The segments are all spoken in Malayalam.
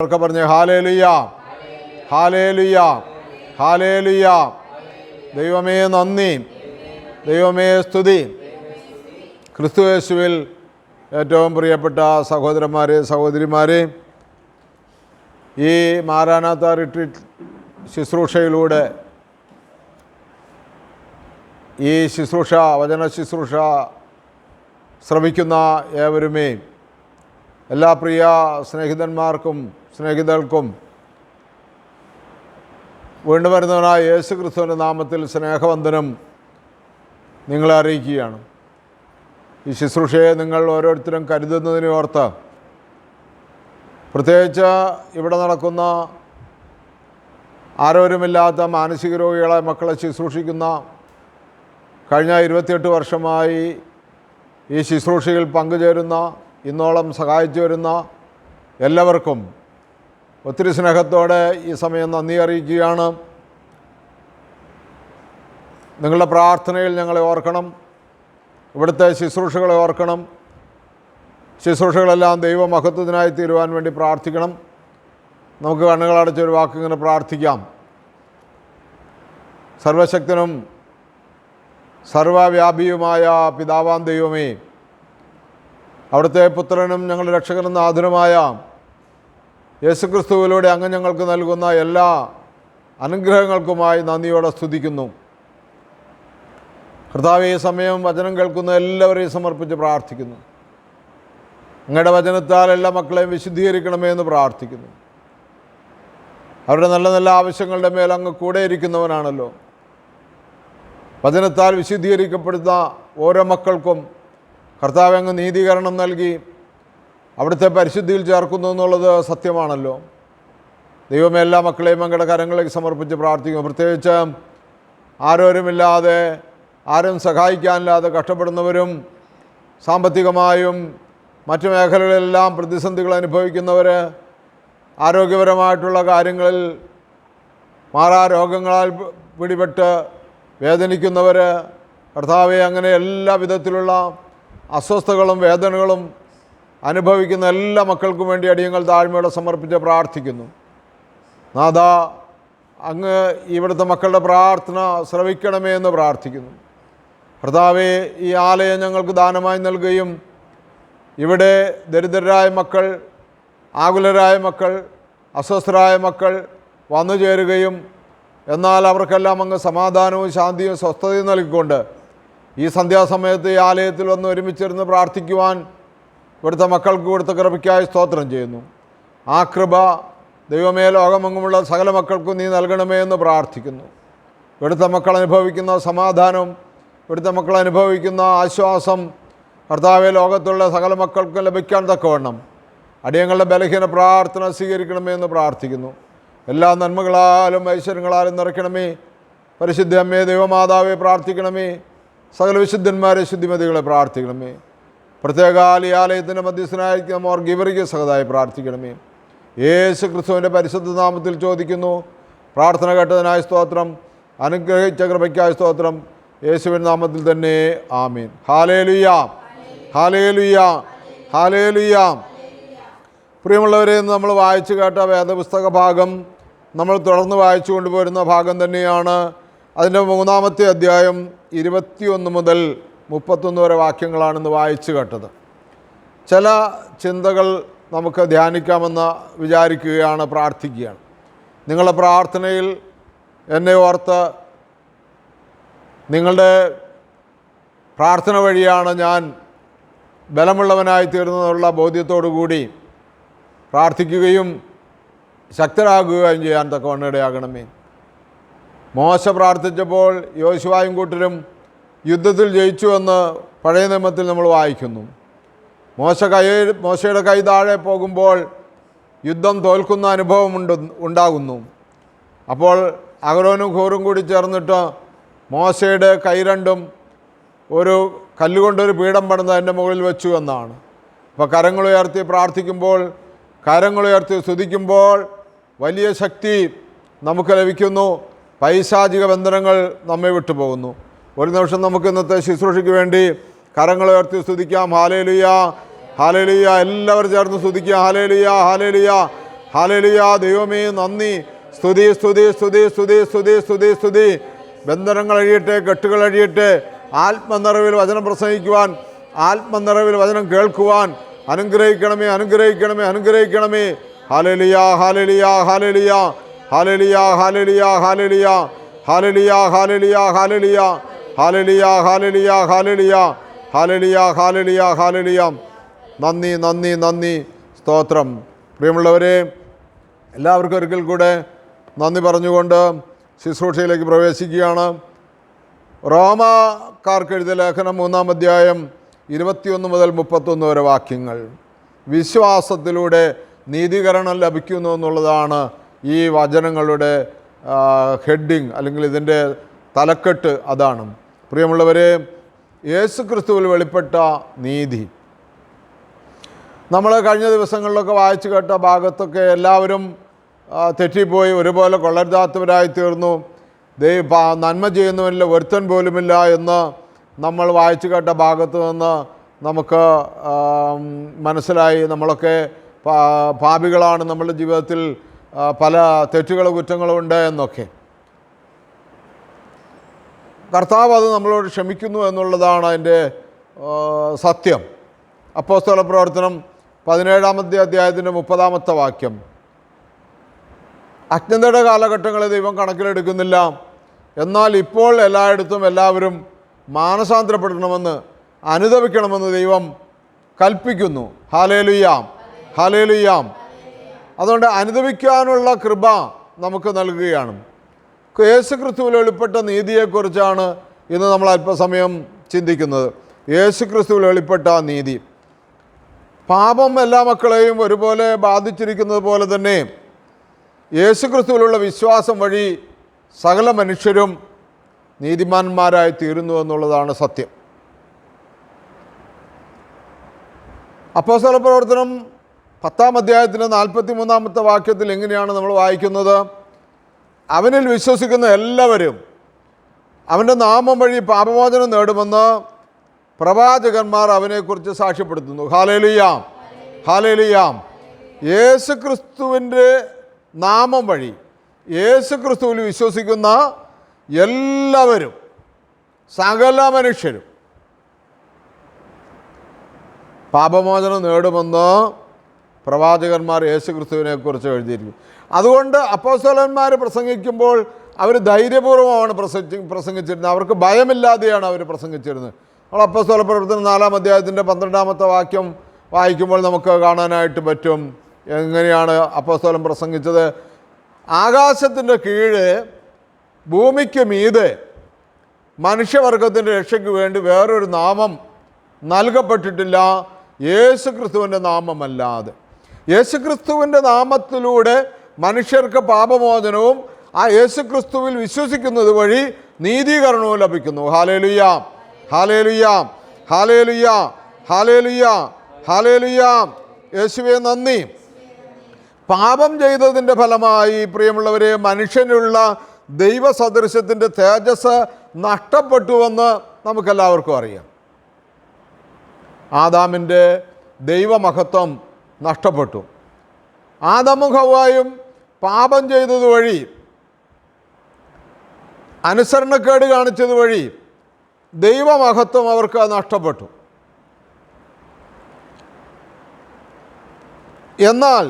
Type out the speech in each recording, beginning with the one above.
പറഞ്ഞ് ഹാലേലുയ, ഹാലേലുയ, ഹാലേലുയ. ദൈവമേ നന്ദി, ദൈവമേ സ്തുതി. ക്രിസ്തുയേശുവിൽ ഏറ്റവും പ്രിയപ്പെട്ട സഹോദരന്മാരെ, സഹോദരിമാരെ, ഈ മാരാനാത്ത റിട്രീറ്റ് ശുശ്രൂഷയിലൂടെ ഈ ശുശ്രൂഷ, വചന ശുശ്രൂഷ ശ്രവിക്കുന്ന ഏവരുമേ, എല്ലാ പ്രിയ സ്നേഹിതന്മാർക്കും സ്നേഹിതർക്കും വീണ്ടും വരുന്നവനായ യേശു ക്രിസ്തുവിൻ്റെ നാമത്തിൽ സ്നേഹവന്ദനം നിങ്ങളെ അറിയിക്കുകയാണ്. ഈ ശുശ്രൂഷയെ നിങ്ങൾ ഓരോരുത്തരും കരുതുന്നതിനെ ഓർത്ത്, പ്രത്യേകിച്ച് ഇവിടെ നടക്കുന്ന ആരോരുമില്ലാത്ത മാനസിക രോഗികളെ മക്കളെ ശുശ്രൂഷിക്കുന്ന കഴിഞ്ഞ 28 വർഷമായി ഈ ശുശ്രൂഷയിൽ പങ്കുചേരുന്ന, ഇന്നോളം സഹായിച്ചു വരുന്ന എല്ലാവർക്കും ഒത്തിരി സ്നേഹത്തോടെ ഈ സമയം നന്ദി അറിയിക്കുകയാണ്. നിങ്ങളുടെ പ്രാർത്ഥനയിൽ ഞങ്ങളെ ഓർക്കണം, ഇവിടുത്തെ ശുശ്രൂഷകളെ ഓർക്കണം. ശുശ്രൂഷകളെല്ലാം ദൈവമഹത്വത്തിനായി തീരുവാൻ വേണ്ടി പ്രാർത്ഥിക്കണം. നമുക്ക് കണ്ണുകളടച്ചൊരു വാക്കിങ്ങനെ പ്രാർത്ഥിക്കാം. സർവശക്തനും സർവവ്യാപിയുമായ പിതാവാം ദൈവമേ, അവിടുത്തെ പുത്രനും ഞങ്ങളുടെ രക്ഷകനും നാഥനുമായ യേശുക്രിസ്തുവിലൂടെ അങ്ങ് ഞങ്ങൾക്ക് നൽകുന്ന എല്ലാ അനുഗ്രഹങ്ങൾക്കുമായി നന്ദിയോടെ സ്തുതിക്കുന്നു. കർത്താവേ, ഈ സമയം വചനം കേൾക്കുന്ന എല്ലാവരെയും സമർപ്പിച്ച് പ്രാർത്ഥിക്കുന്നു. അങ്ങയുടെ വചനത്താൽ എല്ലാ മക്കളെയും വിശുദ്ധീകരിക്കണമേ എന്ന് പ്രാർത്ഥിക്കുന്നു. അവരുടെ നല്ല നല്ല ആവശ്യങ്ങളുടെ മേൽ അങ്ങ് കൂടെ ഇരിക്കുന്നവനാണല്ലോ. വചനത്താൽ വിശുദ്ധീകരിക്കപ്പെടുന്ന ഓരോ മക്കൾക്കും കർത്താവ് അങ്ങ് നീതീകരണം നൽകി അവിടുത്തെ പരിശുദ്ധിയിൽ ചേർക്കുന്നു എന്നുള്ളത് സത്യമാണല്ലോ. ദൈവമേ, എല്ലാ മക്കളെയും അങ്ങയുടെ കരങ്ങളിലേക്ക് സമർപ്പിച്ച് പ്രാർത്ഥിക്കുന്നു. പ്രത്യേകിച്ച് ആരോരുമില്ലാതെ, ആരും സഹായിക്കാനില്ലാതെ കഷ്ടപ്പെടുന്നവരും, സാമ്പത്തികമായും മറ്റു മേഖലകളിലെല്ലാം പ്രതിസന്ധികൾ അനുഭവിക്കുന്നവർ, ആരോഗ്യപരമായിട്ടുള്ള കാര്യങ്ങളിൽ മാറാരോഗങ്ങളാൽ പിടിപെട്ട് വേദനിക്കുന്നവർ, കർത്താവെ, അങ്ങനെ എല്ലാ വിധത്തിലുള്ള അസ്വസ്ഥതകളും വേദനകളും അനുഭവിക്കുന്ന എല്ലാ മക്കൾക്കും വേണ്ടി അടിയങ്ങൾ താഴ്മയോടെ സമർപ്പിച്ച് പ്രാർത്ഥിക്കുന്നു. നാഥ, അങ്ങ് ഇവിടുത്തെ മക്കളുടെ പ്രാർത്ഥന ശ്രവിക്കണമേ എന്ന് പ്രാർത്ഥിക്കുന്നു. കർത്താവെ, ഈ ആലയം ഞങ്ങൾക്ക് ദാനമായി നൽകുകയും ഇവിടെ ദരിദ്രരായ മക്കൾ, ആകുലരായ മക്കൾ, അസ്വസ്ഥരായ മക്കൾ വന്നു ചേരുകയും എന്നാൽ അവർക്കെല്ലാം അങ്ങ് സമാധാനവും ശാന്തിയും സ്വസ്ഥതയും നൽകിക്കൊണ്ട് ഈ സന്ധ്യാസമയത്ത് ഈ ആലയത്തിൽ വന്ന് ഒരുമിച്ചിരുന്ന് പ്രാർത്ഥിക്കുവാൻ ഇവിടുത്തെ മക്കൾക്ക് കൊടുത്ത കൃപയ്ക്കായി സ്തോത്രം ചെയ്യുന്നു. ആ കൃപ ദൈവമേ, ലോകമെങ്ങുമുള്ള സകല മക്കൾക്കും നീ നൽകണമേ എന്ന് പ്രാർത്ഥിക്കുന്നു. ഇവിടുത്തെ മക്കൾ അനുഭവിക്കുന്ന സമാധാനം, ഇവിടുത്തെ മക്കൾ അനുഭവിക്കുന്ന ആശ്വാസം, കർത്താവെ, ലോകത്തുള്ള സകല മക്കൾക്കും ലഭിക്കാൻ തക്കവണ്ണം അടിയങ്ങളുടെ ബലഹീന പ്രാർത്ഥന സ്വീകരിക്കണമേ എന്ന് പ്രാർത്ഥിക്കുന്നു. എല്ലാ നന്മകളാലും ഐശ്വര്യങ്ങളാലും നിറയ്ക്കണമേ. പരിശുദ്ധ അമ്മേ, ദൈവമാതാവെ പ്രാർത്ഥിക്കണമേ. സകല വിശുദ്ധന്മാരെ, ശുദ്ധിമതികളെ പ്രാർത്ഥിക്കണമേ. പ്രത്യേക ഈ ആലയത്തിൻ്റെ മധ്യസ്ഥനായിരിക്കുന്ന മോർ ഗിവറിക്ക് സഹതായി പ്രാർത്ഥിക്കണമേ. യേശു ക്രിസ്തുവിൻ്റെ പരിശുദ്ധ നാമത്തിൽ ചോദിക്കുന്നു. പ്രാർത്ഥന കേട്ടതിനായി സ്തോത്രം, അനുഗ്രഹിച്ച കൃപയ്ക്കായി സ്തോത്രം. യേശുവിൻ നാമത്തിൽ തന്നെ ആമീൻ. Hallelujah, hallelujah, hallelujah. പ്രിയമുള്ളവരെ, ഇന്ന് നമ്മൾ വായിച്ചു കേട്ട വേദപുസ്തക ഭാഗം നമ്മൾ തുടർന്ന് വായിച്ചു കൊണ്ടുപോരുന്ന ഭാഗം തന്നെയാണ്. അതിൻ്റെ 3-ാമത്തെ അധ്യായം 21 മുതൽ 31 വരെ വാക്യങ്ങളാണെന്ന് വായിച്ചു കേട്ടത്. ചില ചിന്തകൾ നമുക്ക് ധ്യാനിക്കാമെന്ന് വിചാരിക്കുകയാണ്, പ്രാർത്ഥിക്കുകയാണ്. നിങ്ങളുടെ പ്രാർത്ഥനയിൽ എന്നെ ഓർത്ത്, നിങ്ങളുടെ പ്രാർത്ഥന വഴിയാണ് ഞാൻ ബലമുള്ളവനായി തീർന്നതെന്നുള്ള ബോധ്യത്തോടു കൂടി പ്രാർത്ഥിക്കുകയും ശക്തരാകുകയും ചെയ്യാൻ തക്കവണ്ണം ഇടയാകണമേ. മോശ പ്രാർത്ഥിച്ചപ്പോൾ യോശുവയും കൂട്ടരും യുദ്ധത്തിൽ ജയിച്ചുവെന്ന് പഴയ നിയമത്തിൽ നമ്മൾ വായിക്കുന്നു. മോശയുടെ കൈ താഴെ പോകുമ്പോൾ യുദ്ധം തോൽക്കുന്ന അനുഭവം ഉണ്ടാകുന്നു. അപ്പോൾ അഹരോനും ഹൂറും കൂടി ചേർന്നിട്ട് മോശയുടെ കൈ രണ്ടും ഒരു കല്ലുകൊണ്ടൊരു പീഠം പണിത് അതിൻ്റെ മുകളിൽ വെച്ചു എന്നാണ്. അപ്പോൾ കരങ്ങളുയർത്തി പ്രാർത്ഥിക്കുമ്പോൾ, കരങ്ങളുയർത്തി സ്തുതിക്കുമ്പോൾ വലിയ ശക്തി നമുക്ക് ലഭിക്കുന്നു. പൈശാചിക ബന്ധനങ്ങൾ നമ്മെ വിട്ടുപോകുന്നു. ഒരു നിമിഷം നമുക്ക് ഇന്നത്തെ ശുശ്രൂഷയ്ക്ക് വേണ്ടി കരങ്ങളുയർത്തി സ്തുതിക്കാം. ഹാലേലുയ, ഹാലേലുയ. എല്ലാവരും ചേർന്ന് സ്തുതിക്കുക. ഹാലേലുയ, ഹാലേലുയ, ഹല്ലേലൂയ. ദൈവമേ നന്ദി. സ്തുതി സ്തുതി സ്തുതി സ്തുതി സ്തുതി സ്തുതി സ്തുതി. ബന്ധനങ്ങൾ അഴിയട്ടെ, കെട്ടുകൾ അഴിയട്ടെ. ആത്മനിറവിൽ വചനം പ്രസംഗിക്കുവാൻ, ആത്മനിറവിൽ വചനം കേൾക്കുവാൻ അനുഗ്രഹിക്കണമേ, അനുഗ്രഹിക്കണമേ, അനുഗ്രഹിക്കണമേ. Hallelujah hallelujah hallelujah hallelujah hallelujah hallelujah hallelujah hallelujah hallelujah hallelujah hallelujah hallelujah hallelujah hallelujah hallelujah. നന്ദി നന്ദി നന്ദി, സ്തോത്രം. പ്രിയമുള്ളവരെ, എല്ലാവർക്കും ഒരിക്കൽ കൂടെ നന്ദി പറഞ്ഞുകൊണ്ട് ശുശ്രൂഷയിലേക്ക് പ്രവേശിക്കുകയാണ്. റോമാക്കാർക്ക് എഴുതിയ ലേഖനം 3-ാം അധ്യായം 21 മുതൽ 31 വരെ വാക്യങ്ങൾ. വിശ്വാസത്തിലൂടെ നീതീകരണം ലഭിക്കുന്നു എന്നുള്ളതാണ് ഈ വചനങ്ങളുടെ ഹെഡിങ്, അല്ലെങ്കിൽ ഇതിൻ്റെ തലക്കെട്ട് അതാണ്. പ്രിയമുള്ളവരെ, യേശു ക്രിസ്തുവിൽ വെളിപ്പെട്ട നീതി നമ്മൾ കഴിഞ്ഞ ദിവസങ്ങളിലൊക്കെ വായിച്ചു കേട്ട ഭാഗത്തൊക്കെ എല്ലാവരും തെറ്റിപ്പോയി, ഒരുപോലെ കൊള്ളരുതാത്തവരായി തീർന്നു, നന്മ ചെയ്യുന്നവനിൽ ഒരുത്തൻ പോലുമില്ല എന്ന് നമ്മൾ വായിച്ചു കേട്ട ഭാഗത്ത് നിന്ന് നമുക്ക് മനസ്സിലായി. നമ്മളൊക്കെ പാപികളാണ്, നമ്മളുടെ ജീവിതത്തിൽ പല തെറ്റുകളും കുറ്റങ്ങളും ഉണ്ട് എന്നൊക്കെ. കർത്താവ് അത് നമ്മളോട് ക്ഷമിക്കുന്നു എന്നുള്ളതാണ് അതിൻ്റെ സത്യം. അപ്പോസ്തല പ്രവർത്തനം 17-ാമത്തെ അധ്യായത്തിൻ്റെ 30-ാമത്തെ വാക്യം. അജ്ഞതയുടെ കാലഘട്ടങ്ങളെ ദൈവം കണക്കിലെടുക്കുന്നില്ല, എന്നാൽ ഇപ്പോൾ എല്ലായിടത്തും എല്ലാവരും മാനസാന്തരപ്പെടണമെന്ന്, അനുദപിക്കണമെന്ന് ദൈവം കൽപ്പിക്കുന്നു. ഹല്ലേലൂയാം ഹല്ലേലൂയാം. അതുകൊണ്ട് അനുദപിക്കാനുള്ള കൃപ നമുക്ക് നൽകുകയാണ്. യേശു ക്രിസ്തുവിൽ വെളിപ്പെട്ട നീതിയെക്കുറിച്ചാണ് ഇന്ന് നമ്മൾ അല്പസമയം ചിന്തിക്കുന്നത്. യേശു ക്രിസ്തുവിൽ വെളിപ്പെട്ട നീതി. പാപം എല്ലാ മക്കളെയും ഒരുപോലെ ബാധിച്ചിരിക്കുന്നത് പോലെ തന്നെ യേശു ക്രിസ്തുവിലുള്ള വിശ്വാസം വഴി സകല മനുഷ്യരും നീതിമാന്മാരായി തീരുന്നു എന്നുള്ളതാണ് സത്യം. അപ്പോസ്തല പ്രവർത്തനം 10-ാം അധ്യായത്തിൻ്റെ 43-ാമത്തെ വാക്യത്തിൽ എങ്ങനെയാണ് നമ്മൾ വായിക്കുന്നത്? അവനിൽ വിശ്വസിക്കുന്ന എല്ലാവരും അവൻ്റെ നാമം വഴി പാപമോചനം നേടുമെന്ന് പ്രവാചകന്മാർ അവനെക്കുറിച്ച് സാക്ഷ്യപ്പെടുത്തുന്നു. ഹല്ലേലൂയാം ഹല്ലേലൂയാം. യേശു ക്രിസ്തുവിൻ്റെ നാമം വഴി യേശു ക്രിസ്തുവിൽ വിശ്വസിക്കുന്ന എല്ലാവരും, സകല മനുഷ്യരും പാപമോചനം നേടുമെന്ന് പ്രവാചകന്മാർ യേശു ക്രിസ്തുവിനെക്കുറിച്ച് എഴുതിയിരിക്കും. അതുകൊണ്ട് അപ്പോസ്തലന്മാർ പ്രസംഗിക്കുമ്പോൾ അവർ ധൈര്യപൂർവ്വമാണ് പ്രസംഗിച്ചിരുന്നത്. അവർക്ക് ഭയമില്ലാതെയാണ് അവർ പ്രസംഗിച്ചിരുന്നത്. നമ്മൾ അപ്പോസ്തല പ്രവർത്തനം 4-ാം അധ്യായത്തിൻ്റെ 12-ാമത്തെ വാക്യം വായിക്കുമ്പോൾ നമുക്ക് കാണാനായിട്ട് പറ്റും എങ്ങനെയാണ് അപ്പോസ്തലൻ പ്രസംഗിച്ചത്. ആകാശത്തിൻ്റെ കീഴ് ഭൂമിക്ക് മീതെ മനുഷ്യവർഗത്തിൻ്റെ രക്ഷയ്ക്ക് വേണ്ടി വേറൊരു നാമം നൽകപ്പെട്ടിട്ടില്ല, യേശു ക്രിസ്തുവിൻ്റെ നാമമല്ലാതെ. യേശു ക്രിസ്തുവിൻ്റെ നാമത്തിലൂടെ മനുഷ്യർക്ക് പാപമോചനവും ആ യേശു ക്രിസ്തുവിൽ വിശ്വസിക്കുന്നത് വഴി നീതീകരണവും ലഭിക്കുന്നു. Hallelujah hallelujah hallelujah hallelujah hallelujah. യേശുവേ നന്ദി. പാപം ചെയ്തതിൻ്റെ ഫലമായി പ്രിയമുള്ളവരെ മനുഷ്യനുള്ള ദൈവസദൃശ്യത്തിൻ്റെ തേജസ് നഷ്ടപ്പെട്ടുവെന്ന് നമുക്കെല്ലാവർക്കും അറിയാം. ആദാമിൻ്റെ ദൈവമഹത്വം നഷ്ടപ്പെട്ടു. ആദമും ഹവ്വായും പാപം ചെയ്തത് വഴി, അനുസരണക്കേട് കാണിച്ചത് വഴി ദൈവമഹത്വം അവർക്ക് നഷ്ടപ്പെട്ടു. എന്നാൽ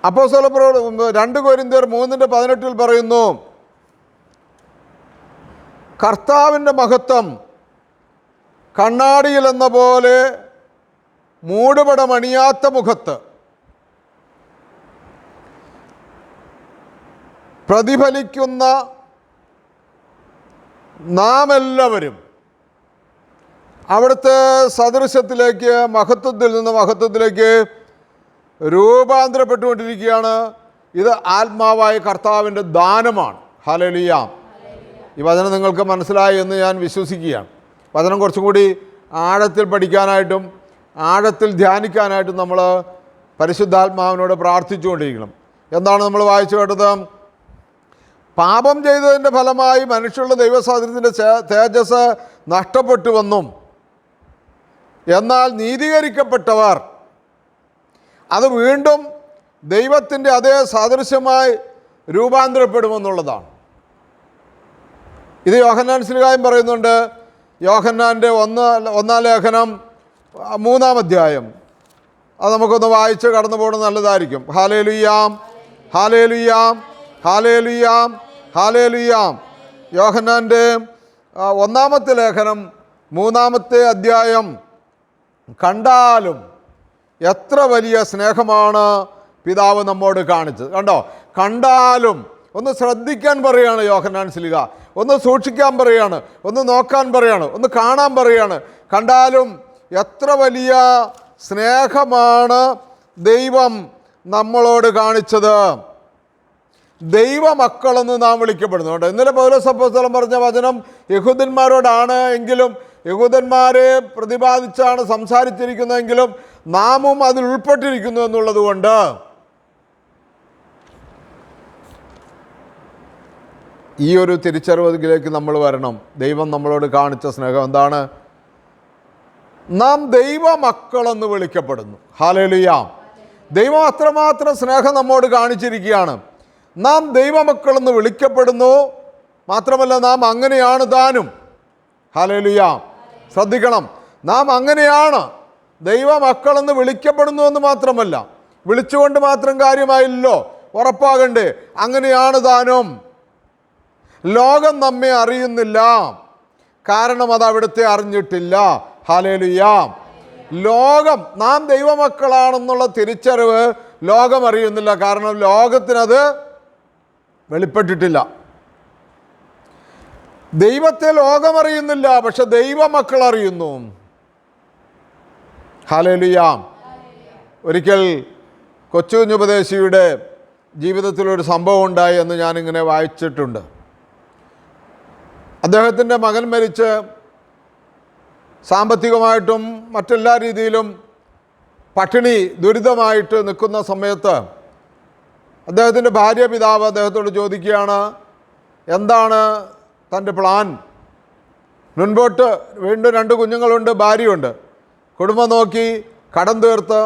അപ്പോസ്തല 2 കൊരിന്ത്യർ 3:18 പറയുന്നു, കർത്താവിൻ്റെ മഹത്വം കണ്ണാടിയിൽ എന്ന പോലെ മൂടുപടമണിയാത്ത മുഖത്ത് പ്രതിഫലിക്കുന്ന നാം എല്ലാവരും അവിടുത്തെ സദൃശ്യത്തിലേക്ക്, മഹത്വത്തിൽ നിന്ന് മഹത്വത്തിലേക്ക് രൂപാന്തരപ്പെട്ടുകൊണ്ടിരിക്കുകയാണ്. ഇത് ആത്മാവായ കർത്താവിൻ്റെ ദാനമാണ്. ഹല്ലേലൂയ. ഈ വചനം നിങ്ങൾക്ക് മനസ്സിലായി എന്ന് ഞാൻ വിശ്വസിക്കുകയാണ്. വചനം കുറച്ചും കൂടി ആഴത്തിൽ പഠിക്കാനായിട്ടും ആഴത്തിൽ ധ്യാനിക്കാനായിട്ടും നമ്മൾ പരിശുദ്ധാത്മാവിനോട് പ്രാർത്ഥിച്ചുകൊണ്ടിരിക്കണം. എന്താണ് നമ്മൾ വായിച്ചു കേട്ടത്? പാപം ചെയ്തതിൻ്റെ ഫലമായി മനുഷ്യരുടെ ദൈവസാദൃശ്യത്തിൻ്റെ തേജസ് നഷ്ടപ്പെട്ടുവെന്നും, എന്നാൽ നീതീകരിക്കപ്പെട്ടവർ അത് വീണ്ടും ദൈവത്തിൻ്റെ അതേ സാദൃശ്യമായി രൂപാന്തരപ്പെടുമെന്നുള്ളതാണ്. ഇത് യോഹന്നാൻ ശ്ലീഹായും പറയുന്നുണ്ട്. യോഹന്നാൻ്റെ ഒന്നാം ലേഖനം 3-ാം അധ്യായം, അത് നമുക്കൊന്ന് വായിച്ച് കടന്നു പോകുന്നത് നല്ലതായിരിക്കും. ഹല്ലേലൂയാം, ഹല്ലേലൂയാം, ഹല്ലേലൂയാം, ഹല്ലേലൂയാം. യോഹന്നാൻ്റെ 1-ാമത്തെ ലേഖനം 3-ാമത്തെ അധ്യായം. കണ്ടാലും എത്ര വലിയ സ്നേഹമാണ് പിതാവ് നമ്മോട് കാണിച്ചത്. കണ്ടോ, കണ്ടാലും. ഒന്ന് ശ്രദ്ധിക്കാൻ പറയുകയാണ് യോഹന്നാൻ ശ്ലീഹ, ഒന്ന് സൂക്ഷിക്കാൻ പറയുകയാണ്, ഒന്ന് നോക്കാൻ പറയുകയാണ്, ഒന്ന് കാണാൻ പറയുകയാണ്. കണ്ടാലും എത്ര വലിയ സ്നേഹമാണ് ദൈവം നമ്മളോട് കാണിച്ചത്. ദൈവമക്കളെന്ന് നാം വിളിക്കപ്പെടുന്നുണ്ട്. ഇന്നലെ പൗലോസ് അപ്പോസ്തലൻ പറഞ്ഞ വചനം യഹൂദന്മാരോടാണ് എങ്കിലും, യഹൂദന്മാരെ പ്രതിപാദിച്ചാണ് സംസാരിച്ചിരിക്കുന്നതെങ്കിലും നാമും അതിൽ ഉൾപ്പെട്ടിരിക്കുന്നു എന്നുള്ളത് കൊണ്ട് ഈ ഒരു തിരിച്ചറിവിലേക്ക് നമ്മൾ വരണം. ദൈവം നമ്മളോട് കാണിച്ച സ്നേഹം എന്താണ്? നാം ദൈവമക്കളെന്ന് വിളിക്കപ്പെടുന്നു. ഹല്ലേലൂയ. ദൈവം അത്രമാത്രം സ്നേഹം നമ്മോട് കാണിച്ചിരിക്കുകയാണ്. നാം ദൈവമക്കളെന്ന് വിളിക്കപ്പെടുന്നു. മാത്രമല്ല, നാം അങ്ങനെയാണ് താനും. ഹല്ലേലൂയ. ശ്രദ്ധിക്കണം, നാം അങ്ങനെയാണ്. ദൈവമക്കളെന്ന് വിളിക്കപ്പെടുന്നു എന്ന് മാത്രമല്ല, വിളിച്ചുകൊണ്ട് മാത്രം കാര്യമായില്ലല്ലോ, ഉറപ്പാകണ്ടേ. അങ്ങനെയാണ് താനും. ലോകം നമ്മെ അറിയുന്നില്ല, കാരണം അത് അവിടുത്തെ അറിഞ്ഞിട്ടില്ല. ഹല്ലേലൂയ. ലോകം, നാം ദൈവമക്കളാണെന്നുള്ള തിരിച്ചറിവ് ലോകം അറിയുന്നില്ല, കാരണം ലോകത്തിനത് വെളിപ്പെട്ടിട്ടില്ല. ദൈവത്തെ ലോകം അറിയുന്നില്ല, പക്ഷെ ദൈവമക്കൾ അറിയുന്നു. ഹല്ലേലൂയ. ഒരിക്കൽ കൊച്ചുകുഞ്ഞുപദേശിയുടെ ജീവിതത്തിലൊരു സംഭവം ഉണ്ടായി എന്ന് ഞാനിങ്ങനെ വായിച്ചിട്ടുണ്ട്. അദ്ദേഹത്തിൻ്റെ മകൻ മരിച്ച് സാമ്പത്തികമായിട്ടും മറ്റെല്ലാ രീതിയിലും പട്ടിണി ദുരിതമായിട്ട് നിൽക്കുന്ന സമയത്ത് അദ്ദേഹത്തിൻ്റെ ഭാര്യ പിതാവ് അദ്ദേഹത്തോട് ചോദിക്കുകയാണ്, എന്താണ് തൻ്റെ പ്ലാൻ? മുൻപോട്ട് വീണ്ടും 2 കുഞ്ഞുങ്ങളുണ്ട്, ഭാര്യയുണ്ട്, കുടുംബം നോക്കി കടം തീർത്ത്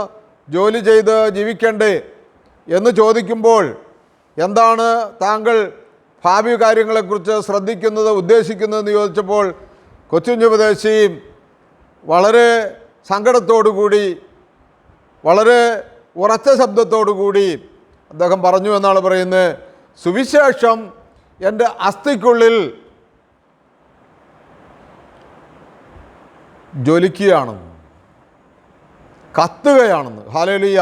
ജോലി ചെയ്ത് ജീവിക്കണ്ടേ എന്ന് ചോദിക്കുമ്പോൾ, എന്താണ് താങ്കൾ ഭാവി കാര്യങ്ങളെക്കുറിച്ച് ശ്രദ്ധിക്കുന്നത്, ഉദ്ദേശിക്കുന്നതെന്ന് ചോദിച്ചപ്പോൾ കൊച്ചുകുഞ്ഞുപദേശി വളരെ സങ്കടത്തോടു കൂടി, വളരെ ഉറച്ച ശബ്ദത്തോടു കൂടി അദ്ദേഹം പറഞ്ഞു എന്നാണ് പറയുന്നത്, സുവിശേഷം എൻ്റെ അസ്ഥിക്കുള്ളിൽ ജ്വലിക്കുകയാണെന്ന്, കത്തുകയാണെന്ന്. ഹല്ലേലൂയ.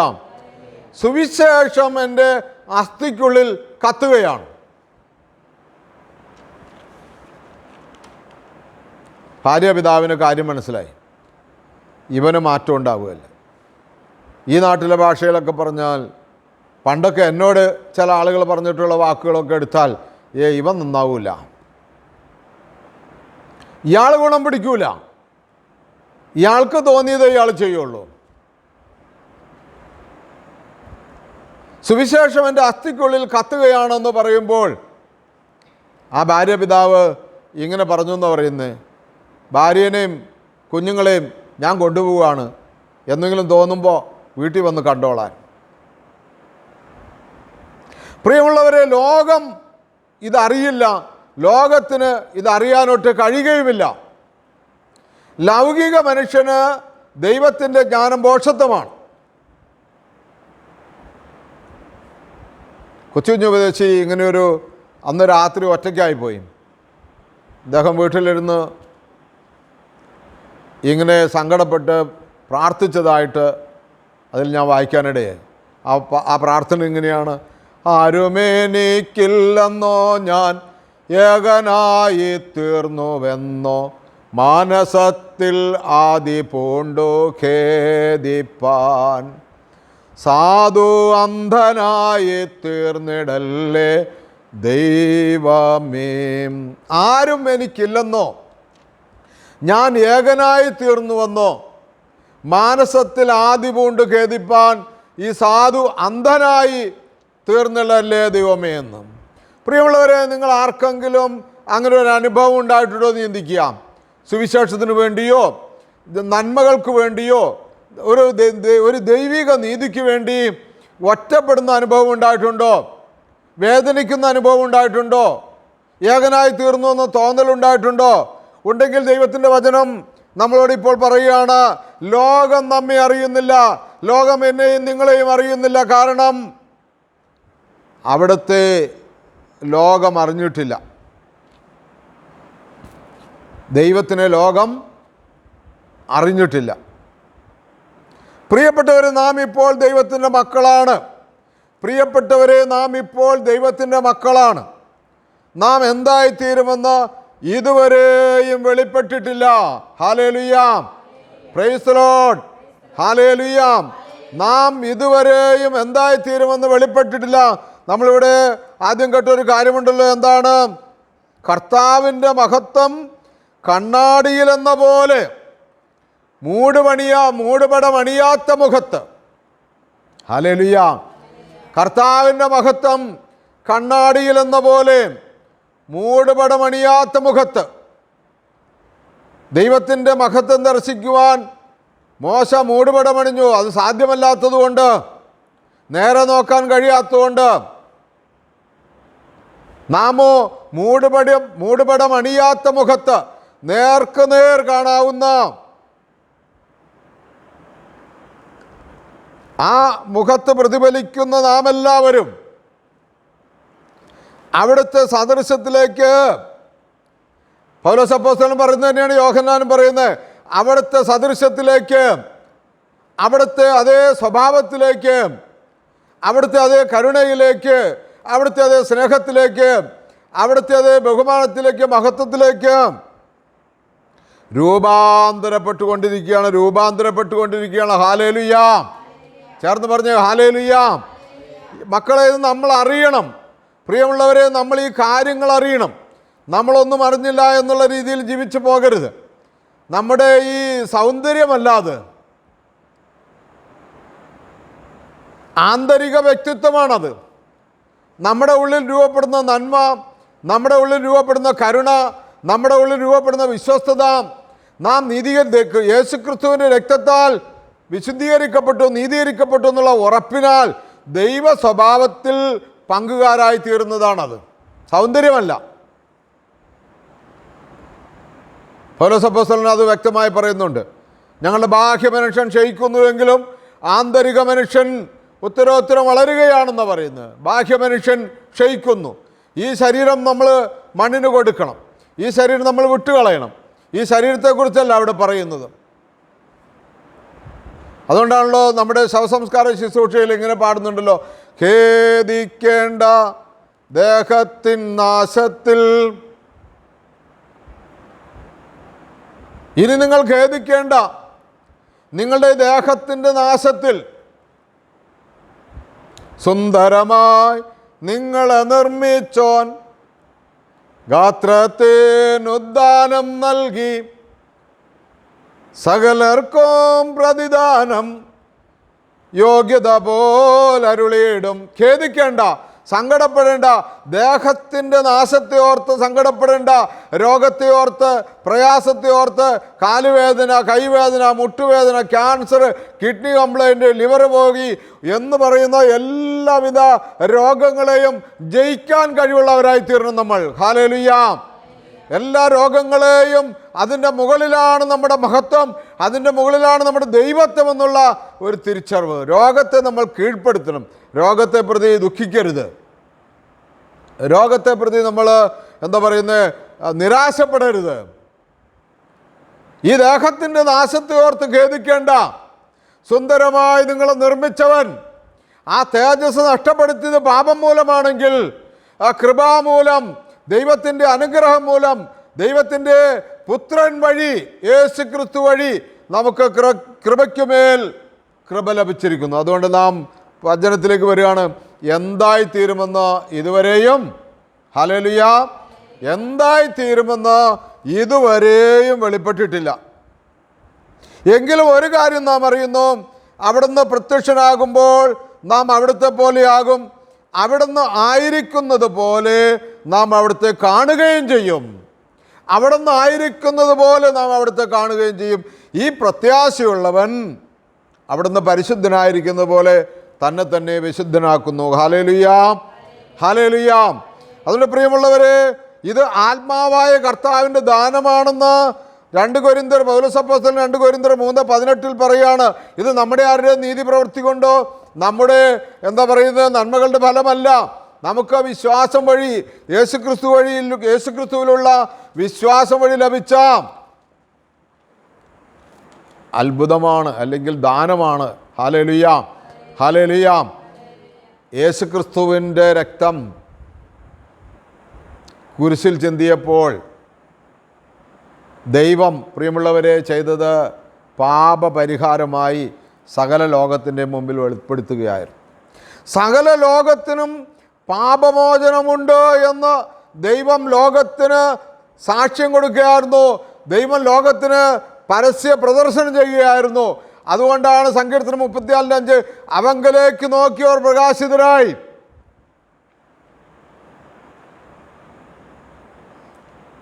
സുവിശേഷം എൻ്റെ അസ്ഥിക്കുള്ളിൽ കത്തുകയാണ്. ഭാര്യാപിതാവിന് കാര്യം മനസ്സിലായി, ഇവന് മാറ്റം ഉണ്ടാവുകയല്ല. ഈ നാട്ടിലെ ഭാഷയിലൊക്കെ പറഞ്ഞാൽ, പണ്ടൊക്കെ എന്നോട് ചില ആളുകൾ പറഞ്ഞിട്ടുള്ള വാക്കുകളൊക്കെ എടുത്താൽ, ഇവൻ നന്നാവൂല, ഇയാൾ ഗുണം പിടിക്കൂല, ഇയാൾക്ക് തോന്നിയതേ ഇയാൾ ചെയ്യുള്ളൂ. സുവിശേഷം എൻ്റെ അസ്ഥിക്കുള്ളിൽ കത്തുകയാണെന്ന് പറയുമ്പോൾ ആ ഭാര്യാപിതാവ് ഇങ്ങനെ പറഞ്ഞു എന്ന് പറയുന്നത്, ഭാര്യേനെയും കുഞ്ഞുങ്ങളെയും ഞാൻ കൊണ്ടുപോവുകയാണ്, എന്തെങ്കിലും തോന്നുമ്പോൾ വീട്ടിൽ വന്ന് കണ്ടോളാൻ. പ്രിയമുള്ളവരെ, ലോകം ഇതറിയില്ല, ലോകത്തിന് ഇതറിയാനൊട്ട് കഴിയുകയുമില്ല. ലൗകിക മനുഷ്യന് ദൈവത്തിൻ്റെ ജ്ഞാനം ഭോഷത്വമാണ്. കൊച്ചുകുഞ്ഞുപദേശി ഇങ്ങനെയൊരു അന്ന് രാത്രി ഒറ്റയ്ക്കായിപ്പോയി. അദ്ദേഹം വീട്ടിലിരുന്ന് ഇങ്ങനെ സങ്കടപ്പെട്ട് പ്രാർത്ഥിച്ചതായിട്ട് അതിൽ ഞാൻ വായിക്കാനിടയായി. ആ പ്രാർത്ഥന ഇങ്ങനെയാണ്: ആരുമേനിക്കില്ലെന്നോ ഞാൻ ഏകനായി തീർന്നുവെന്നോ മാനസത്തിൽ ആദി പൂണ്ടു ഖേദിപ്പാൻ, സാധു അന്ധനായി തീർന്നിടല്ലേ ദൈവമേ. ആരും എനിക്കില്ലെന്നോ ഞാൻ ഏകനായി തീർന്നുവെന്നോ മാനസത്തിൽ ആദി പൂണ്ടു ഖേദിപ്പാൻ, ഈ സാധു അന്ധനായി തീർന്നിടല്ലേ ദൈവമേ എന്ന്. പ്രിയമുള്ളവരെ, നിങ്ങൾ ആർക്കെങ്കിലും അങ്ങനെ ഒരു അനുഭവം ഉണ്ടായിട്ടുണ്ടോ എന്ന് ചിന്തിക്കുക. സുവിശേഷത്തിന് വേണ്ടിയോ നന്മകൾക്ക് വേണ്ടിയോ ഒരു ദൈവിക നീതിക്ക് വേണ്ടി ഒറ്റപ്പെടുന്ന അനുഭവം ഉണ്ടായിട്ടുണ്ടോ? വേദനിക്കുന്ന അനുഭവം ഉണ്ടായിട്ടുണ്ടോ? ഏകനായി തീർന്നു എന്ന് തോന്നലുണ്ടായിട്ടുണ്ടോ? ഉണ്ടെങ്കിൽ ദൈവത്തിൻ്റെ വചനം നമ്മളോട് ഇപ്പോൾ പറയുകയാണ്, ലോകം നമ്മെ അറിയുന്നില്ല, ലോകം എന്നെയും നിങ്ങളെയും അറിയുന്നില്ല. കാരണം അവിടുത്തെ ലോകം അറിഞ്ഞിട്ടില്ല. ദൈവത്തിനെ ലോകം അറിഞ്ഞിട്ടില്ല. പ്രിയപ്പെട്ടവരെ, നാം ഇപ്പോൾ ദൈവത്തിൻ്റെ മക്കളാണ്. പ്രിയപ്പെട്ടവരെ, നാം ഇപ്പോൾ ദൈവത്തിൻ്റെ മക്കളാണ്. നാം എന്തായിത്തീരുമെന്ന് ഇതുവരെയും വെളിപ്പെട്ടിട്ടില്ല. ഹല്ലേലൂയ, പ്രൈസ് ദി ലോർഡ്, ഹല്ലേലൂയ. നാം ഇതുവരെയും എന്തായിത്തീരുമെന്ന് വെളിപ്പെട്ടിട്ടില്ല. നമ്മളിവിടെ ആദ്യം കേട്ടൊരു കാര്യമുണ്ടല്ലോ, എന്താണ്? കർത്താവിൻ്റെ മഹത്വം കണ്ണാടിയിലെന്ന പോലെ മൂടുപടമണിയാത്ത മുഖത്ത്. ഹല്ലേലൂയ. കർത്താവിൻ്റെ മഹത്വം കണ്ണാടിയിലെന്ന പോലെ മൂടുപടമണിയാത്ത മുഖത്ത്. ദൈവത്തിൻ്റെ മഹത്വം ദർശിക്കുവാൻ മോശ മൂടുപടമണിഞ്ഞു. അത് സാധ്യമല്ലാത്തതുകൊണ്ട്, നേരെ നോക്കാൻ കഴിയാത്തതുകൊണ്ട്. നാമോ മൂടുപടമണിയാത്ത മുഖത്ത് നേർക്കുനേർ കാണാവുന്ന ആ മുഖത്ത് പ്രതിഫലിക്കുന്ന നാം എല്ലാവരും അവിടുത്തെ സദൃശ്യത്തിലേക്ക്, പൗലോസ് അപ്പോസ്തലൻ പറയുന്നത് തന്നെയാണ് യോഹന്നാനും പറയുന്നത്, അവിടുത്തെ സദൃശ്യത്തിലേക്ക്, അവിടുത്തെ അതേ സ്വഭാവത്തിലേക്ക്, അവിടുത്തെ അതേ കരുണയിലേക്ക്, അവിടുത്തെ അതേ സ്നേഹത്തിലേക്ക്, അവിടുത്തെ അതേ ബഹുമാനത്തിലേക്ക്, മഹത്വത്തിലേക്ക് രൂപാന്തരപ്പെട്ടുകൊണ്ടിരിക്കുകയാണ്. ഹല്ലേലൂയ. ചേർന്ന് പറഞ്ഞ് ഹല്ലേലൂയ. മക്കളെ, ഇത് നമ്മൾ അറിയണം. പ്രിയമുള്ളവരെ, നമ്മൾ ഈ കാര്യങ്ങൾ അറിയണം. നമ്മളൊന്നും അറിഞ്ഞില്ല എന്നുള്ള രീതിയിൽ ജീവിച്ചു പോകരുത്. നമ്മുടെ ഈ സൗന്ദര്യമല്ലാതെ ആന്തരിക വ്യക്തിത്വമാണത്. നമ്മുടെ ഉള്ളിൽ രൂപപ്പെടുന്ന നന്മ, നമ്മുടെ ഉള്ളിൽ രൂപപ്പെടുന്ന കരുണ, നമ്മുടെ ഉള്ളിൽ രൂപപ്പെടുന്ന വിശ്വസ്തത, നാം യേശുക്രിസ്തുവിൻ്റെ രക്തത്താൽ വിശുദ്ധീകരിക്കപ്പെട്ടു, നീതീകരിക്കപ്പെട്ടു എന്നുള്ള ഉറപ്പിനാൽ ദൈവ സ്വഭാവത്തിൽ പങ്കുകാരായി തീർന്നതാണത്, സൗന്ദര്യമല്ല. പൗലോസ് അപ്പോസ്തലൻ അത് വ്യക്തമായി പറയുന്നുണ്ട്. ഞങ്ങളുടെ ബാഹ്യ മനുഷ്യൻ ക്ഷയിക്കുന്നുവെങ്കിലും ആന്തരിക മനുഷ്യൻ ഉത്തരോത്തരം വളരുകയാണെന്ന് പറയുന്നത്. ബാഹ്യ മനുഷ്യൻ ക്ഷയിക്കുന്നു. ഈ ശരീരം നമ്മൾ മണ്ണിന് കൊടുക്കണം. ഈ ശരീരം നമ്മൾ വിട്ടുകളയണം. ഈ ശരീരത്തെക്കുറിച്ചല്ല അവിടെ പറയുന്നത്. അതുകൊണ്ടാണല്ലോ നമ്മുടെ ശവസംസ്കാര ശുശ്രൂഷയിൽ ഇങ്ങനെ പാടുന്നുണ്ടല്ലോ, ഖേദിക്കേണ്ട ദേഹത്തിൻ നാശത്തിൽ. ഇനി നിങ്ങൾ ഖേദിക്കേണ്ട നിങ്ങളുടെ ദേഹത്തിൻ്റെ നാശത്തിൽ. സുന്ദരമായി നിങ്ങളെ നിർമ്മിച്ചോൻ ഗാത്രത്തിനുദ്ദാനം നൽകി സകലർക്കും പ്രതിദാനം യോഗ്യത പോലരുളിയിടും. ഖേദിക്കേണ്ട, സങ്കടപ്പെടേണ്ട, ദേഹത്തിൻ്റെ നാശത്തെ ഓർത്ത് സങ്കടപ്പെടേണ്ട, രോഗത്തെ ഓർത്ത്, പ്രയാസത്തെ ഓർത്ത്, കാലുവേദന, കൈവേദന, മുട്ടുവേദന, ക്യാൻസർ, കിഡ്നി കംപ്ലൈൻറ്റ്, ലിവർ പോകി എന്ന് പറയുന്ന എല്ലാവിധ രോഗങ്ങളെയും ജയിക്കാൻ കഴിവുള്ളവരായി തീരണം നമ്മൾ. ഹല്ലേലൂയ. എല്ലാ രോഗങ്ങളെയും അതിൻ്റെ മുകളിലാണ് നമ്മുടെ മഹത്വം, അതിൻ്റെ മുകളിലാണ് നമ്മുടെ ദൈവത്വം എന്നുള്ള ഒരു തിരിച്ചറിവ്. രോഗത്തെ നമ്മൾ കീഴ്പ്പെടുത്തണം. രോഗത്തെ പ്രതി ദുഃഖിക്കരുത്. രോഗത്തെ പ്രതി നമ്മൾ നിരാശപ്പെടരുത്. ഈ ദേഹത്തിൻ്റെ നാശത്തെ ഓർത്ത് ഖേദിക്കേണ്ട. സുന്ദരമായി നിങ്ങളെ നിർമ്മിച്ചവൻ ആ തേജസ് നഷ്ടപ്പെടുത്തിയത് പാപം മൂലമാണെങ്കിൽ, ആ കൃപാമൂലം, ദൈവത്തിൻ്റെ അനുഗ്രഹം മൂലം, ദൈവത്തിൻ്റെ പുത്രൻ വഴി, യേശുക്രിസ്തു വഴി നമുക്ക് കൃപയ്ക്കുമേൽ കൃപ ലഭിച്ചിരിക്കുന്നു. അതുകൊണ്ട് നാം വചനത്തിലേക്ക് വരികയാണ്. എന്തായിത്തീരുമെന്ന് ഇതുവരെയും, ഹല്ലേലൂയ, എന്തായിത്തീരുമെന്ന് ഇതുവരെയും വെളിപ്പെട്ടിട്ടില്ല. എങ്കിലും ഒരു കാര്യം നാം അറിയുന്നു, അവിടുന്ന് പ്രത്യക്ഷനാകുമ്പോൾ നാം അവിടുത്തെ പോലെയാകും. അവിടുന്ന് ആയിരിക്കുന്നത് പോലെ നാം അവിടുത്തെ കാണുകയും ചെയ്യും. അവിടുന്ന് ആയിരിക്കുന്നത് പോലെ നാം അവിടുത്തെ കാണുകയും ചെയ്യും. ഈ പ്രത്യാശയുള്ളവൻ അവിടുന്ന് പരിശുദ്ധനായിരിക്കുന്നത് പോലെ തന്നെ തന്നെ വിശുദ്ധനാക്കുന്നു. ഹല്ലേലൂയാ, ഹല്ലേലൂയാ. അതുകൊണ്ട് പ്രിയമുള്ളവരെ, ഇത് ആത്മാവായ കർത്താവിൻ്റെ ദാനമാണെന്ന് 2 കൊരിന്ത്യർ പൗലോസപ്പോസ്തലൻ 2 കൊരിന്ത്യർ 3:18 പറയാണ്. ഇത് നമ്മുടെ ആരുടെ നീതി പ്രവൃത്തി കൊണ്ടോ നമ്മുടെ നന്മകളുടെ ഫലമല്ല, നമുക്ക് വിശ്വാസം വഴി യേശുക്രിസ്തുവിലുള്ള വിശ്വാസം വഴി ലഭിച്ച അത്ഭുതമാണ്, അല്ലെങ്കിൽ ദാനമാണ്. ഹല്ലേലൂയാ, ഹല്ലേലൂയാ. യേശുക്രിസ്തുവിൻ്റെ രക്തം കുരിശിൽ ചിന്തിയപ്പോൾ ദൈവം പ്രിയമുള്ളവരെ ചെയ്തത് പാപപരിഹാരമായി സകല ലോകത്തിൻ്റെ മുമ്പിൽ വെളിപ്പെടുത്തുകയായിരുന്നു. സകല ലോകത്തിനും പാപമോചനമുണ്ട് എന്ന് ദൈവം ലോകത്തിന് സാക്ഷ്യം കൊടുക്കുകയായിരുന്നു. ദൈവം ലോകത്തിന് പരസ്യ പ്രദർശനം ചെയ്യുകയായിരുന്നു. അതുകൊണ്ടാണ് സങ്കീർത്തനം 34:5 അവങ്കലേക്ക് നോക്കിയവർ പ്രകാശിതരായി.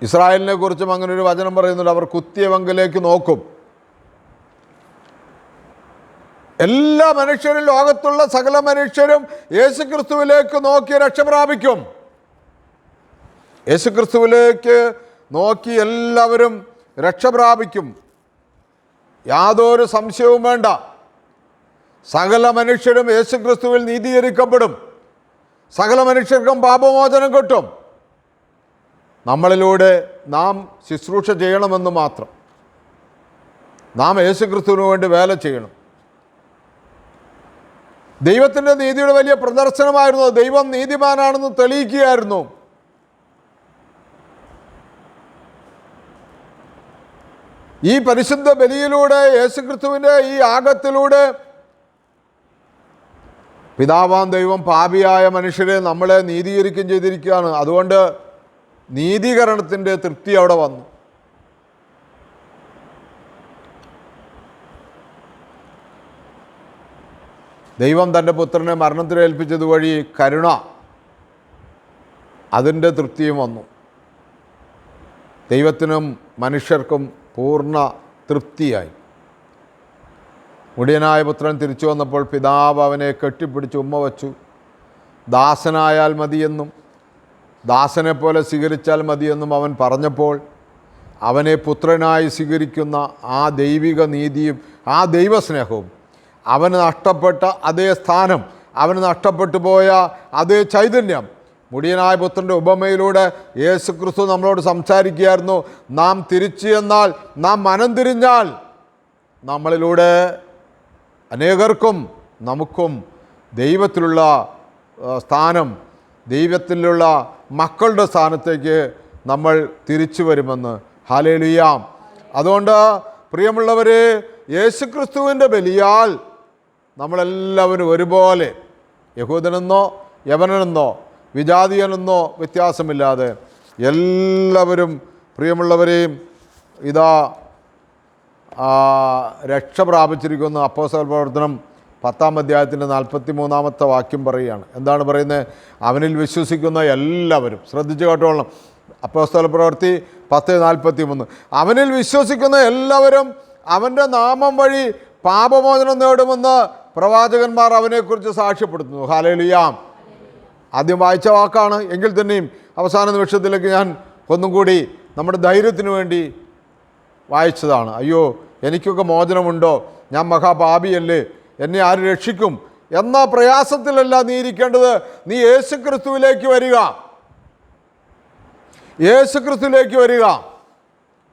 ഇസ്രായേലിനെ കുറിച്ചും അങ്ങനെ ഒരു വചനം പറയുന്നുണ്ട്, അവർ കുത്തിയവങ്കലേക്ക് നോക്കും. എല്ലാ മനുഷ്യരും, ലോകത്തുള്ള സകല മനുഷ്യരും യേശുക്രിസ്തുവിലേക്ക് നോക്കി രക്ഷ പ്രാപിക്കും. യേശുക്രിസ്തുവിലേക്ക് നോക്കി എല്ലാവരും രക്ഷ പ്രാപിക്കും, യാതൊരു സംശയവും വേണ്ട. സകല മനുഷ്യരും യേശുക്രിസ്തുവിൽ നീതീകരിക്കപ്പെടും, സകല മനുഷ്യർക്കും പാപമോചനം കിട്ടും. നമ്മളിലൂടെ നാം ശുശ്രൂഷ ചെയ്യണമെന്ന് മാത്രം. നാം യേശുക്രിസ്തുവിന് വേണ്ടി വേല ചെയ്യണം. ദൈവത്തിൻ്റെ നീതിയുടെ വലിയ പ്രദർശനമായിരുന്നു. ദൈവം നീതിമാനാണെന്ന് തെളിയിക്കുകയായിരുന്നു. ഈ പരിശുദ്ധ ബലിയിലൂടെ, യേശുക്രിസ്തുവിൻ്റെ ഈ യാഗത്തിലൂടെ പിതാവാം ദൈവം പാപിയായ മനുഷ്യരെ നമ്മളെ നീതീകരിക്കുകയും ചെയ്തിരിക്കുകയാണ്. അതുകൊണ്ട് നീതീകരണത്തിൻ്റെ തൃപ്തി അവിടെ വന്നു. ദൈവം തൻ്റെ പുത്രനെ മരണത്തിൽ ഏൽപ്പിച്ചത് വഴി കരുണ, അതിൻ്റെ തൃപ്തിയും വന്നു. ദൈവത്തിനും മനുഷ്യർക്കും പൂർണ്ണ തൃപ്തിയായി. മുടിയനായ പുത്രൻ തിരിച്ചു വന്നപ്പോൾ പിതാവ് അവനെ കെട്ടിപ്പിടിച്ച് ഉമ്മ വച്ചു. ദാസനായാൽ മതിയെന്നും ദാസനെപ്പോലെ സ്വീകരിച്ചാൽ മതിയെന്നും അവൻ പറഞ്ഞപ്പോൾ അവനെ പുത്രനായി സ്വീകരിക്കുന്ന ആ ദൈവിക നീതിയും ആ ദൈവസ്നേഹവും, അവന് നഷ്ടപ്പെട്ട അതേ സ്ഥാനം, അവന് നഷ്ടപ്പെട്ടു പോയ അതേ ചൈതന്യം മുടിയനായ പുത്രൻ്റെ ഉപമയിലൂടെ യേശുക്രിസ്തു നമ്മളോട് സംസാരിക്കുകയായിരുന്നു. നാം തിരിച്ചു എന്നാൽ, നാം മനം തിരിഞ്ഞാൽ നമ്മളിലൂടെ അനേകർക്കും നമുക്കും ദൈവത്തിലുള്ള സ്ഥാനം, ദൈവത്തിലുള്ള മക്കളുടെ സ്ഥാനത്തേക്ക് നമ്മൾ തിരിച്ചു വരുമെന്ന്. ഹല്ലേലൂയ. അതുകൊണ്ട് പ്രിയമുള്ളവരെ, യേശുക്രിസ്തുവിൻ്റെ ബലിയാൽ നമ്മളെല്ലാവരും ഒരുപോലെ, യഹൂദനെന്നോ യവനനെന്നോ വിജാതീയനെന്നോ വ്യത്യാസമില്ലാതെ എല്ലാവരും പ്രിയമുള്ളവരെയും ഇതാ രക്ഷ പ്രാപിച്ചിരിക്കുന്ന അപ്പോസ്തല പ്രവർത്തനം 10-ാം അധ്യായത്തിൻ്റെ 43-ാമത്തെ വാക്യം പറയുകയാണ്. എന്താണ് പറയുന്നത്? അവനിൽ വിശ്വസിക്കുന്ന എല്ലാവരും, ശ്രദ്ധിച്ചു കേട്ടോളണം, അപ്പോസ്തല പ്രവൃത്തി 10:43, അവനിൽ വിശ്വസിക്കുന്ന എല്ലാവരും അവൻ്റെ നാമം വഴി പാപമോചനം നേടുമെന്ന് പ്രവാചകന്മാർ അവനെക്കുറിച്ച് സാക്ഷ്യപ്പെടുത്തുന്നു. ഹല്ലേലൂയ. ആദ്യം വായിച്ച വാക്കാണ് എങ്കിൽ തന്നെയും അവസാന നിമിഷത്തിലേക്ക് ഞാൻ ഒന്നും കൂടി നമ്മുടെ ധൈര്യത്തിന് വേണ്ടി വായിച്ചതാണ്. അയ്യോ, എനിക്കൊക്കെ മോചനമുണ്ടോ, ഞാൻ മഹാപാപിയല്ലേ, എന്നെ ആര് രക്ഷിക്കും എന്ന പ്രയാസത്തിലല്ല നീ ഇരിക്കേണ്ടത്. നീ യേശുക്രിസ്തുവിലേക്ക് വരിക, യേശുക്രിസ്തുവിലേക്ക് വരിക.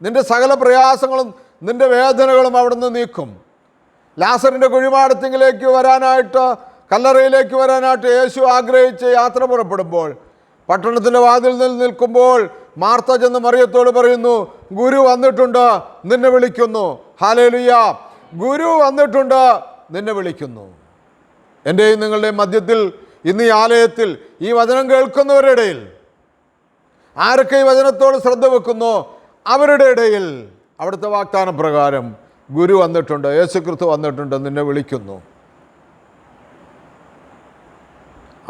നിൻ്റെ സകല പ്രയാസങ്ങളും നിൻ്റെ വേദനകളും അവിടുന്ന് നീക്കും. ലാസറിൻ്റെ കുഴിമാടത്തിലേക്ക് വരാനായിട്ട്, കല്ലറയിലേക്ക് വരാനായിട്ട് യേശു ആഗ്രഹിച്ച് യാത്ര പുറപ്പെടുമ്പോൾ, പട്ടണത്തിൻ്റെ വാതിൽ നിൽക്കുമ്പോൾ മാർത്ത ചെന്ന് മറിയത്തോട് പറയുന്നു, ഗുരു വന്നിട്ടുണ്ട്, നിന്നെ വിളിക്കുന്നു. ഹല്ലേലൂയ. ഗുരു വന്നിട്ടുണ്ട്, നിന്നെ വിളിക്കുന്നു. എൻ്റെയും നിങ്ങളുടെയും മധ്യത്തിൽ ഇന്ന് ഈ ആലയത്തിൽ ഈ വചനം കേൾക്കുന്നവരുടെ ഇടയിൽ ആരൊക്കെ ഈ വചനത്തോട് ശ്രദ്ധ വെക്കുന്നോ അവരുടെ ഇടയിൽ അവിടുത്തെ വാഗ്ദാന പ്രകാരം ഗുരു വന്നിട്ടുണ്ട്, യേശുക്രിസ്തു വന്നിട്ടുണ്ട്, നിന്നെ വിളിക്കുന്നു.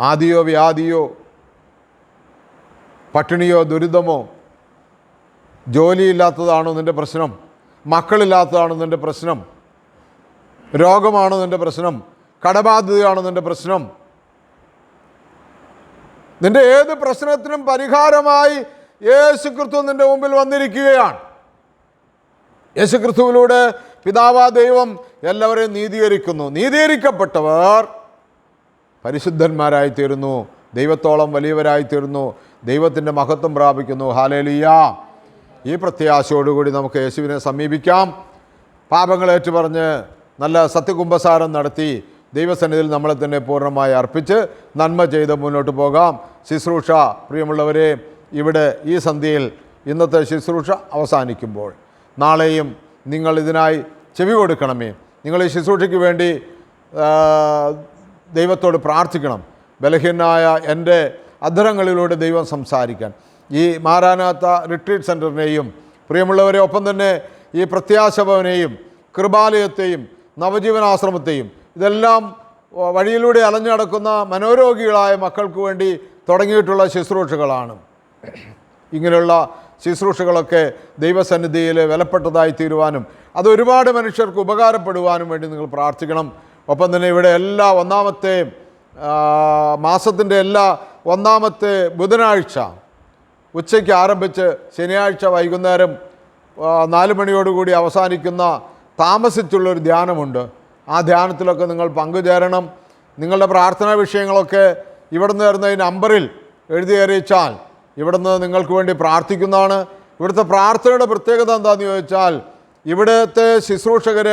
ആദിയോ വ്യാധിയോ പട്ടിണിയോ ദുരിതമോ, ജോലിയില്ലാത്തതാണോ നിൻ്റെ പ്രശ്നം, മക്കളില്ലാത്തതാണോ നിൻ്റെ പ്രശ്നം, രോഗമാണ് നിൻ്റെ പ്രശ്നം, കടബാധ്യതയാണ് നിൻ്റെ പ്രശ്നം. നിൻ്റെ ഏത് പ്രശ്നത്തിനും പരിഹാരമായി യേശുക്രിസ്തു നിൻ്റെ മുമ്പിൽ വന്നിരിക്കുകയാണ്. യേശുക്രിസ്തുവിലൂടെ പിതാവാ ദൈവം എല്ലാവരെയും നീതീകരിക്കുന്നു. നീതീകരിക്കപ്പെട്ടവർ പരിശുദ്ധന്മാരായിത്തീരുന്നു, ദൈവത്തോളം വലിയവരായിത്തീരുന്നു, ദൈവത്തിൻ്റെ മഹത്വം പ്രാപിക്കുന്നു. ഹല്ലേലൂയ. ഈ പ്രത്യാശയോടുകൂടി നമുക്ക് യേശുവിനെ സമീപിക്കാം. പാപങ്ങളേറ്റു പറഞ്ഞ് നല്ല സത്യകുംഭസാരം നടത്തി ദൈവസന്നിധിയിൽ നമ്മളെ തന്നെ പൂർണ്ണമായി അർപ്പിച്ച് നന്മ ചെയ്ത് മുന്നോട്ട് പോകാം. ശുശ്രൂഷ പ്രിയമുള്ളവരെ, ഇവിടെ ഈ സന്ധ്യയിൽ ഇന്നത്തെ ശുശ്രൂഷ അവസാനിക്കുമ്പോൾ നാളെയും നിങ്ങൾ ഇതിനായി ചെവി കൊടുക്കണമേ. നിങ്ങൾ ഈ ശുശ്രൂഷയ്ക്ക് വേണ്ടി ദൈവത്തോട് പ്രാർത്ഥിക്കണം. ബലഹീനായ എൻ്റെ അധരങ്ങളിലൂടെ ദൈവം സംസാരിക്കാൻ. ഈ മാരാനാത്ത റിട്രീറ്റ് സെൻറ്ററിനെയും പ്രിയമുള്ളവരെ, ഒപ്പം തന്നെ ഈ പ്രത്യാശഭവനെയും കൃപാലയത്തെയും നവജീവനാശ്രമത്തെയും ഇതെല്ലാം വഴിയിലൂടെ അലഞ്ഞു നടക്കുന്ന മനോരോഗികളായ മക്കൾക്ക് വേണ്ടി തുടങ്ങിയിട്ടുള്ള ശുശ്രൂഷകളാണ്. ഇങ്ങനെയുള്ള ശുശ്രൂഷകളൊക്കെ ദൈവസന്നിധിയിൽ വിലപ്പെട്ടതായി തീരുവാനും അത് ഒരുപാട് മനുഷ്യർക്ക് ഉപകാരപ്പെടുവാനും വേണ്ടി നിങ്ങൾ പ്രാർത്ഥിക്കണം. ഒപ്പം തന്നെ ഇവിടെ എല്ലാ മാസത്തിൻ്റെ എല്ലാ ഒന്നാമത്തെ ബുധനാഴ്ച ഉച്ചയ്ക്ക് ആരംഭിച്ച് ശനിയാഴ്ച വൈകുന്നേരം 4 മണിയോടുകൂടി അവസാനിക്കുന്ന താമസിച്ചുള്ളൊരു ധ്യാനമുണ്ട്. ആ ധ്യാനത്തിലൊക്കെ നിങ്ങൾ പങ്കുചേരണം. നിങ്ങളുടെ പ്രാർത്ഥനാ വിഷയങ്ങളൊക്കെ ഇവിടുന്ന് വരുന്ന ഈ നമ്പറിൽ എഴുതി അറിയിച്ചാൽ ഇവിടുന്ന് നിങ്ങൾക്ക് വേണ്ടി പ്രാർത്ഥിക്കുന്നതാണ്. ഇവിടുത്തെ പ്രാർത്ഥനയുടെ പ്രത്യേകത എന്താണെന്ന് ചോദിച്ചാൽ, ഇവിടുത്തെ ശുശ്രൂഷകർ,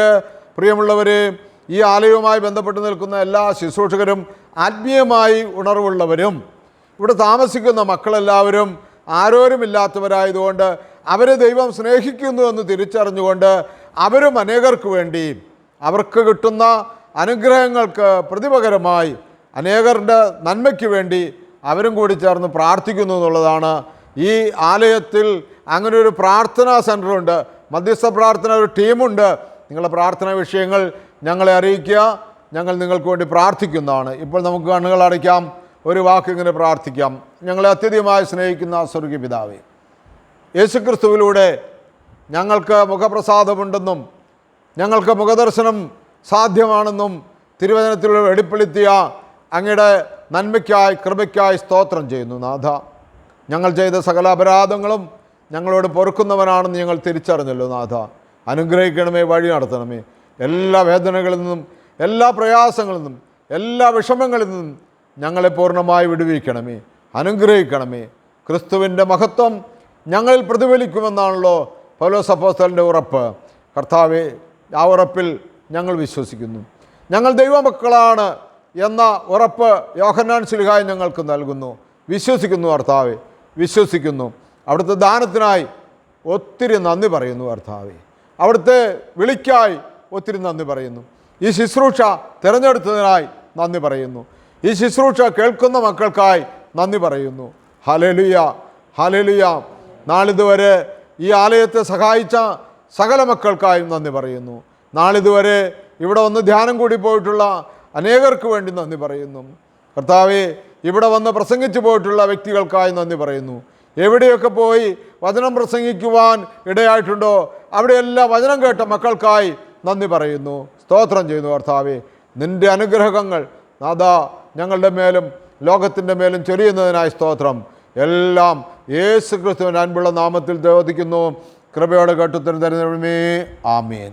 പ്രിയമുള്ളവർ, ഈ ആലയവുമായി ബന്ധപ്പെട്ട് നിൽക്കുന്ന എല്ലാ ശുശ്രൂഷകരും ആത്മീയമായി ഉണർവുള്ളവരും, ഇവിടെ താമസിക്കുന്ന മക്കളെല്ലാവരും ആരോരുമില്ലാത്തവരായതുകൊണ്ട് അവരെ ദൈവം സ്നേഹിക്കുന്നു എന്ന് തിരിച്ചറിഞ്ഞുകൊണ്ട് അവരും അനേകർക്ക് വേണ്ടി അവർക്ക് കിട്ടുന്ന അനുഗ്രഹങ്ങൾക്ക് പ്രതിപകരമായി അനേകരുടെ നന്മയ്ക്ക് വേണ്ടി അവരും കൂടി ചേർന്ന് പ്രാർത്ഥിക്കുന്നു എന്നുള്ളതാണ്. ഈ ആലയത്തിൽ അങ്ങനെ ഒരു പ്രാർത്ഥനാ സെൻ്ററുണ്ട്, മധ്യസ്ഥ പ്രാർത്ഥന ഒരു ടീമുണ്ട്. നിങ്ങളുടെ പ്രാർത്ഥനാ വിഷയങ്ങൾ ഞങ്ങളെ അറിയിക്കുക, ഞങ്ങൾ നിങ്ങൾക്ക് വേണ്ടി പ്രാർത്ഥിക്കുന്നതാണ്. ഇപ്പോൾ നമുക്ക് കണ്ണുകൾ അടയ്ക്കാം, ഒരു വാക്ക് ഇങ്ങനെ പ്രാർത്ഥിക്കാം. ഞങ്ങളെ അത്യധികമായി സ്നേഹിക്കുന്ന സ്വർഗീയ പിതാവേ, യേശുക്രിസ്തുവിലൂടെ ഞങ്ങൾക്ക് മുഖപ്രസാദമുണ്ടെന്നും ഞങ്ങൾക്ക് മുഖദർശനം സാധ്യമാണെന്നും തിരുവചനത്തിലൂടെ വെളിപ്പെടുത്തിയ അങ്ങയുടെ നന്മയ്ക്കായി കൃപയ്ക്കായി സ്തോത്രം ചെയ്യുന്നു. നാഥ, ഞങ്ങൾ ചെയ്ത സകല അപരാധങ്ങളും ഞങ്ങളോട് പൊറുക്കുന്നവനാണെന്ന് ഞങ്ങൾ തിരിച്ചറിഞ്ഞല്ലോ. നാഥ, അനുഗ്രഹിക്കണമേ, വഴി നടത്തണമേ. എല്ലാ വേദനകളിൽ നിന്നും, എല്ലാ പ്രയാസങ്ങളിൽ നിന്നും, എല്ലാ വിഷമങ്ങളിൽ നിന്നും ഞങ്ങളെ പൂർണ്ണമായി വിടുവിക്കണമേ, അനുഗ്രഹിക്കണമേ. ക്രിസ്തുവിൻ്റെ മഹത്വം ഞങ്ങളിൽ പ്രതിഫലിക്കുമെന്നാണല്ലോ പൗലോസ് അപ്പോസ്തലൻ്റെ ഉറപ്പ്. കർത്താവേ, ആ ഉറപ്പിൽ ഞങ്ങൾ വിശ്വസിക്കുന്നു. ഞങ്ങൾ ദൈവമക്കളാണ് എന്ന ഉറപ്പ് യോഹന്നാൻ ശ്ലീഹായി ഞങ്ങൾക്ക് നൽകുന്നു. വിശ്വസിക്കുന്നു കർത്താവേ, വിശ്വസിക്കുന്നു. അവിടുത്തെ ദാനത്തിനായി ഒത്തിരി നന്ദി പറയുന്നു കർത്താവേ. അവിടുത്തെ വിളിക്കായി ഒത്തിരി നന്ദി പറയുന്നു. ഈ ശുശ്രൂഷ തിരഞ്ഞെടുത്തതിനായി നന്ദി പറയുന്നു. ഈ ശുശ്രൂഷ കേൾക്കുന്ന മക്കൾക്കായി നന്ദി പറയുന്നു. Hallelujah, hallelujah. നാളിതുവരെ ഈ ആലയത്തെ സഹായിച്ച സകല മക്കൾക്കായും നന്ദി പറയുന്നു. നാളിതുവരെ ഇവിടെ വന്ന് ധ്യാനം കൂടി പോയിട്ടുള്ള അനേകർക്ക് വേണ്ടി നന്ദി പറയുന്നു. കർത്താവേ, ഇവിടെ വന്ന് പ്രസംഗിച്ചു പോയിട്ടുള്ള വ്യക്തികൾക്കായി നന്ദി പറയുന്നു. എവിടെയൊക്കെ പോയി വചനം പ്രസംഗിക്കുവാൻ ഇടയായിട്ടുണ്ടോ അവിടെയെല്ലാം വചനം കേട്ട മക്കൾക്കായി നന്ദി പറയുന്നു, സ്തോത്രം ചെയ്യുന്നു. കർത്താവേ, നിൻ്റെ അനുഗ്രഹങ്ങൾ നാഥാ ഞങ്ങളുടെ മേലും ലോകത്തിൻ്റെ മേലും ചൊരിയുന്നതിനായി സ്തോത്രം. എല്ലാം യേശു ക്രിസ്തുവിൻ്റെ അൻപുള്ള നാമത്തിൽ ചോദിക്കുന്നു. കൃപയോടെ കേട്ടുത്തരം തരുന്നവേ, ആമേൻ.